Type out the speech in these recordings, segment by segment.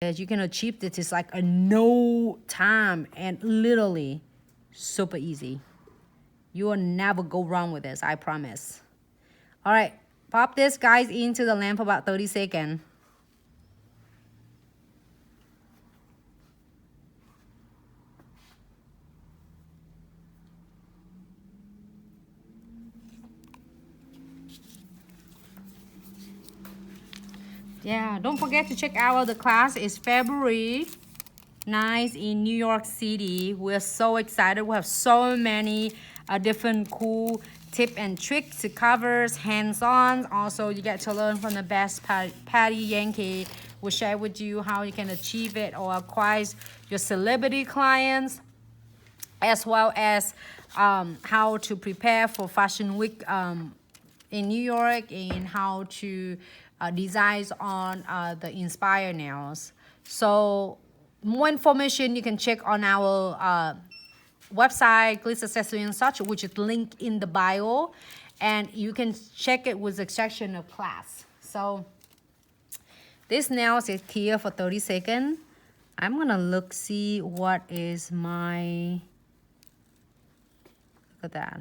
You can achieve this. It's like a no time and literally super easy. You will never go wrong with this, I promise. All right, pop this guys into the lamp for about 30 seconds. Yeah, don't forget to check out the class. It's February 9th in New York City. We're so excited. We have so many different cool tips and tricks, covers, hands-on. Also, you get to learn from the best Patty Yankee. We'll share with you how you can achieve it or acquire your celebrity clients, as well as how to prepare for Fashion Week in New York, and how to design on the Inspire nails. So more information you can check on our website, Glitz Accessory and Such, which is linked in the bio, and you can check it with the section of class. So this nails is here for 30 seconds. I'm gonna see what is my, look at that.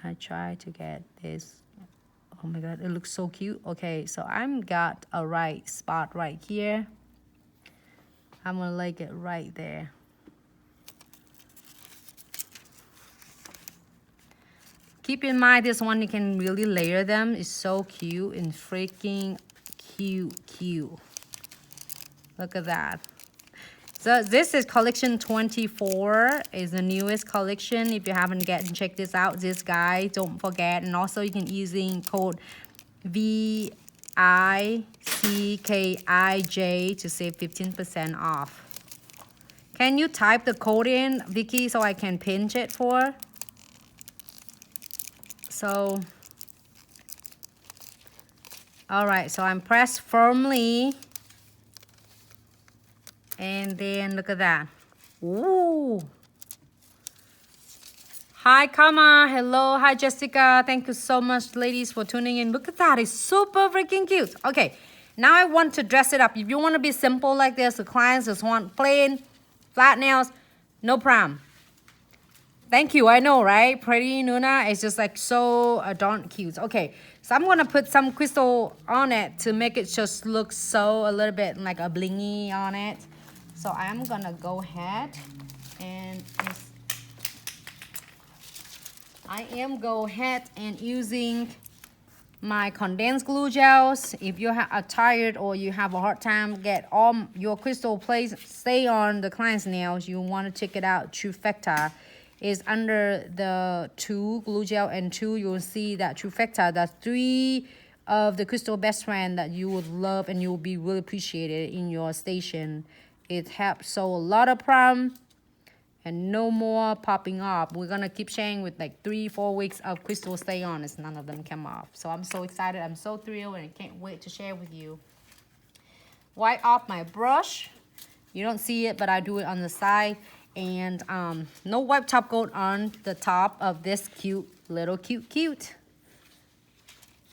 I try to get this. Oh my god, it looks so cute. Okay, so I'm got a right spot right here. I'm gonna like it right there. Keep in mind this one, you can really layer them. It's so cute and freaking cute. Look at that. So this is collection 24, is the newest collection. If you haven't check this out, this guy, don't forget. And also you can using code VICKIJ to save 15% off. Can you type the code in, Vicky, so I can pinch it for? So, all right, so I'm pressed firmly. And then look at that. Ooh. Hi, Kama. Hello. Hi, Jessica. Thank you so much, ladies, for tuning in. Look at that. It's super freaking cute. Okay, now I want to dress it up. If you want to be simple like this, the clients just want plain, flat nails, no problem. Thank you. I know, right? Pretty Nuna is just like so darn cute. Okay, so I'm going to put some crystal on it to make it just look so a little bit like a blingy on it. So I'm gonna go ahead and using my condensed glue gels. If you are tired or you have a hard time get all your crystal place stay on the client's nails, you want to check it out. Trifecta is under the 2 glue gel and 2. You'll see that Trifecta, that's 3 of the crystal best friend that you would love and you will be really appreciated in your station. It helps solve a lot of problems and no more popping off. We're gonna keep sharing with like 3-4 weeks of crystal stay on as none of them come off. So I'm so excited, I'm so thrilled, and I can't wait to share with you. Wipe off my brush. You don't see it, but I do it on the side. And no wipe top coat on the top of this cute.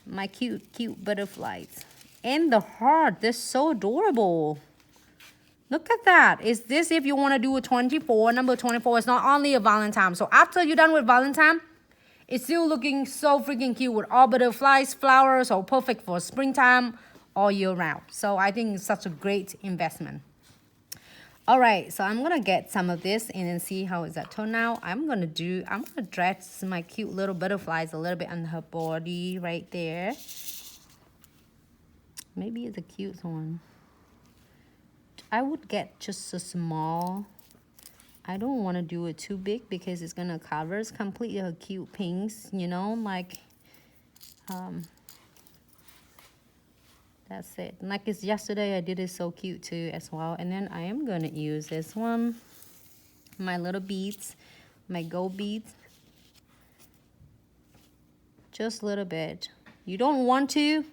My cute butterflies. And the heart, they're so adorable. Look at that. Is this if you want to do a 24, number 24? It's not only a Valentine. So after you're done with Valentine, it's still looking so freaking cute with all butterflies, flowers, so perfect for springtime all year round. So I think it's such a great investment. All right, so I'm gonna get some of this and then see how is that turn out. I'm gonna dress my cute little butterflies a little bit on her body right there. Maybe it's a cute one. I would get just a small. I don't want to do it too big because it's gonna cover completely her cute pinks, you know, like that's it. Like it's yesterday, I did it so cute too as well. And then I am gonna use this one, my little beads, my gold beads, just a little bit. You don't want to,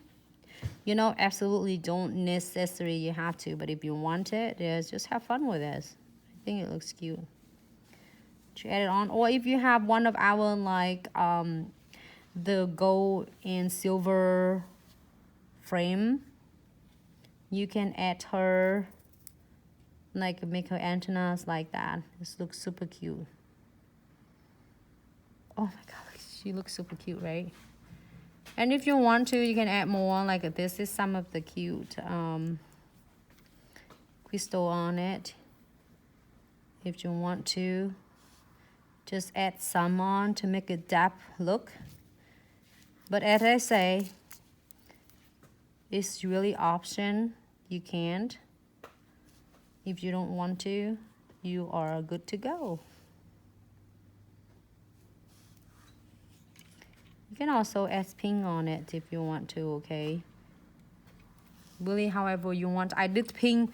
you know, absolutely don't necessarily you have to, but if you want it, just have fun with this. I think it looks cute to add it on. Or if you have one of our like the gold and silver frame, you can add her like make her antennas like that. This looks super cute. Oh my god, she looks super cute, right? And if you want to, you can add more. Like this is some of the cute crystal on it. If you want to, just add some on to make a depth look. But as I say, it's really option. You can't. If you don't want to, you are good to go. You can also add pink on it if you want to, okay? Really, however you want. I did pink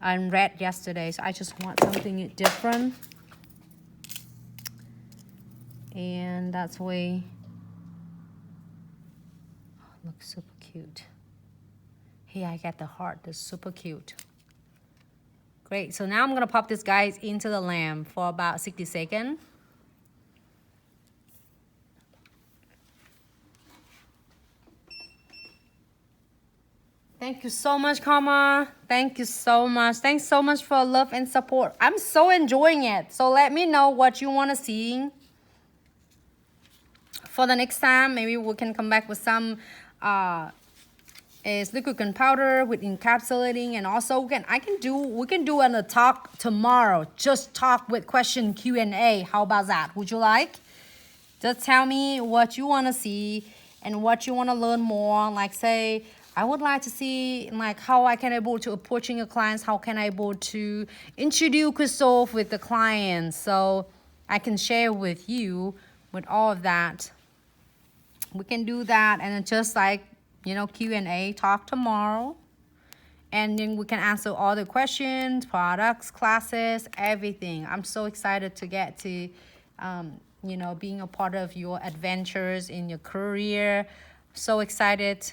and red yesterday, so I just want something different. And that's way. Oh, looks super cute. Hey, I got the heart. That's super cute. Great. So now I'm gonna pop this guys into the lamp for about 60 seconds. Thank you so much, Karma. Thank you so much. Thanks so much for love and support. I'm so enjoying it. So let me know what you want to see. For the next time, maybe we can come back with some is liquid gunpowder with encapsulating, and also we can do a talk tomorrow. Just talk with question Q&A. How about that? Would you like? Just tell me what you want to see and what you want to learn more. Like say, I would like to see like how I can able to approaching your clients, how can I able to introduce crystal with the clients, so I can share with you with all of that. We can do that, and then just like, you know, Q&A talk tomorrow, and then we can answer all the questions, products, classes, everything. I'm so excited to get to you know, being a part of your adventures in your career. So excited.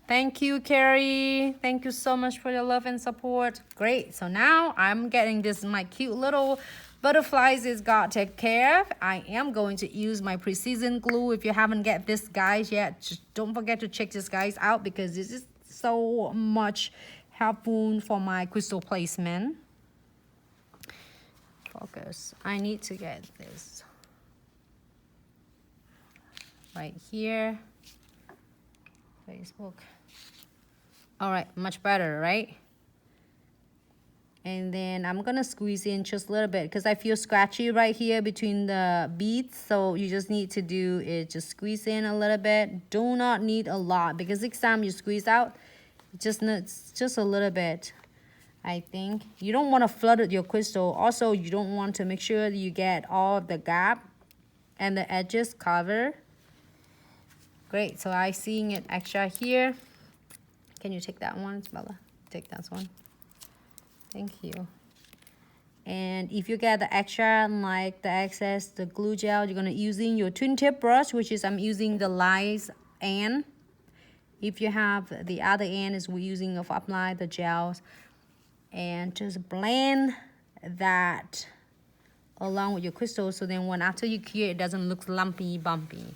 Thank you, Carrie. Thank you so much for your love and support. Great. So now I'm getting this, my cute little butterflies is got taken care of. I am going to use my precision glue. If you haven't get this guys yet, just don't forget to check this guys out, because this is so much helpful for my crystal placement. Focus. I need to get this right here. Facebook. All right, much better, right? And then I'm gonna squeeze in just a little bit because I feel scratchy right here between the beads. So you just need to do is just squeeze in a little bit. Do not need a lot, because next time you squeeze out, just a little bit. I think you don't want to flood your crystal. Also, you don't want to make sure that you get all of the gap and the edges covered. Great. So I seeing it extra here. Can you take that one, Bella? Take that one. Thank you. And if you get the extra, like the excess, the glue gel, you're gonna using your twin tip brush, which is I'm using the Lies Ann. If you have the other end, is we're using of apply the gels, and just blend that along with your crystal. So then when after you cure, it doesn't look lumpy, bumpy.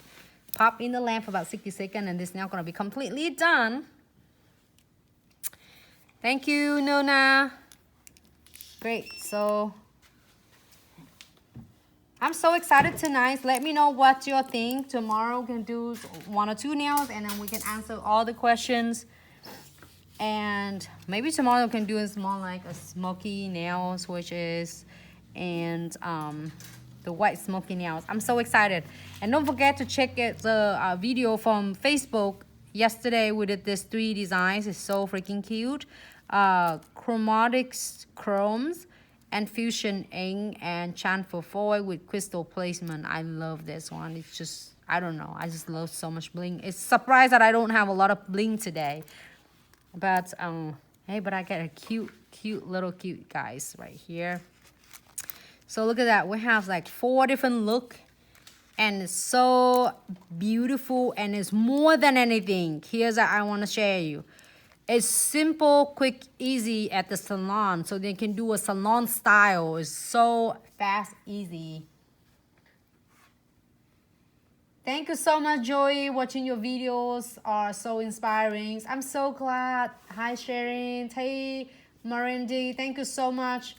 Pop in the lamp for about 60 seconds, and this is now gonna be completely done. Thank you, Nona. Great. So I'm so excited tonight. Let me know what you think. Tomorrow we can do 1 or 2 nails, and then we can answer all the questions. And maybe tomorrow we can do more like a smoky nails, which is, and the white smoky nails. I'm so excited. And don't forget to check it, the video from Facebook. Yesterday we did this 3 designs. It's so freaking cute. Chromatics chromes and fusion ink and chamfer foil with crystal placement. I love this one. It's just, I don't know, I just love so much bling. It's surprised that I don't have a lot of bling today, but hey, but I get a cute little cute guys right here. So look at that. We have like 4 different look, and it's so beautiful, and it's more than anything. Here's what I want to share you. It's simple, quick, easy at the salon, so they can do a salon style. It's so fast, easy. Thank you so much, Joey. Watching your videos are so inspiring. I'm so glad. Hi, Sharon. Hey, Marindy. Thank you so much